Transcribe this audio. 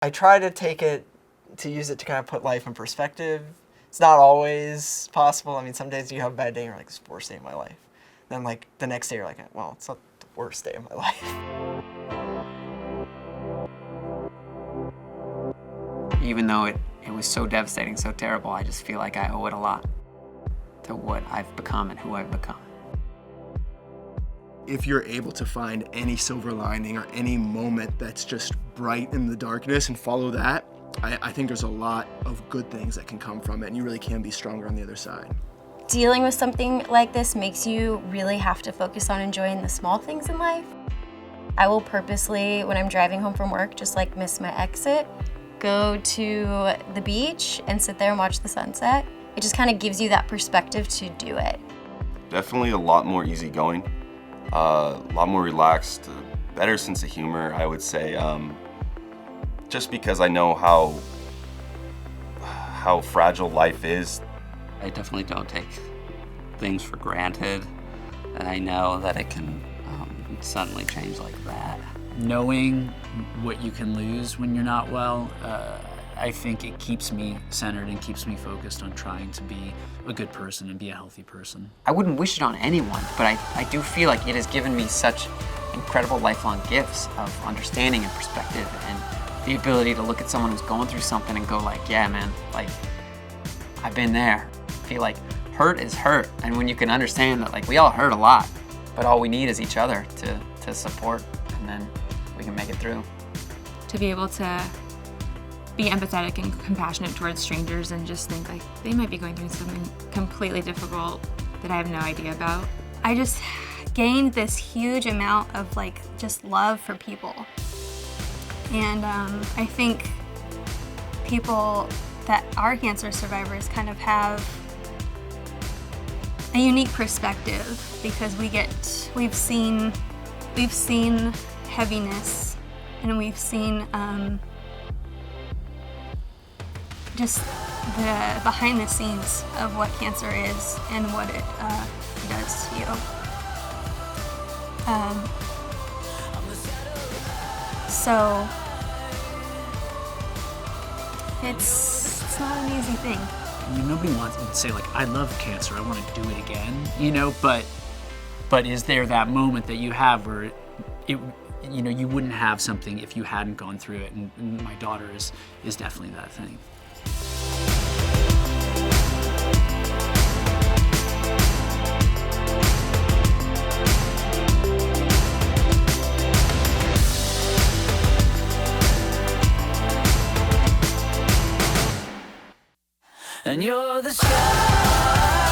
I try to use it to kind of put life in perspective. It's not always possible. I mean, some days you have a bad day and you're like, it's the worst day of my life. Then like the next day you're like, well, it's not the worst day of my life. Even though it was so devastating, so terrible, I just feel like I owe it a lot to what I've become and who I've become. If you're able to find any silver lining or any moment that's just bright in the darkness and follow that, I think there's a lot of good things that can come from it, and you really can be stronger on the other side. Dealing with something like this makes you really have to focus on enjoying the small things in life. I will purposely, when I'm driving home from work, just like miss my exit, go to the beach and sit there and watch the sunset. It just kind of gives you that perspective to do it. Definitely a lot more easygoing, a lot more relaxed, better sense of humor, I would say. Just because I know how fragile life is. I definitely don't take things for granted, and I know that it can suddenly change like that. Knowing what you can lose when you're not well, I think it keeps me centered and keeps me focused on trying to be a good person and be a healthy person. I wouldn't wish it on anyone, but I do feel like it has given me such incredible lifelong gifts of understanding and perspective, and the ability to look at someone who's going through something and go like, yeah man, like, I've been there. I feel like hurt is hurt, and when you can understand that like we all hurt a lot, but all we need is each other to support, and then we can make it through. To be able to be empathetic and compassionate towards strangers and just think like they might be going through something completely difficult that I have no idea about. I just gained this huge amount of like just love for people. And I think people that are cancer survivors kind of have a unique perspective because we've seen heaviness, and we've seen just the behind the scenes of what cancer is and what it does to you. So it's not an easy thing. I mean, nobody wants to say like, I love cancer, I want to do it again, you know, but is there that moment that you have where it, you know, you wouldn't have something if you hadn't gone through it, and my daughter is definitely that thing. And you're the sky.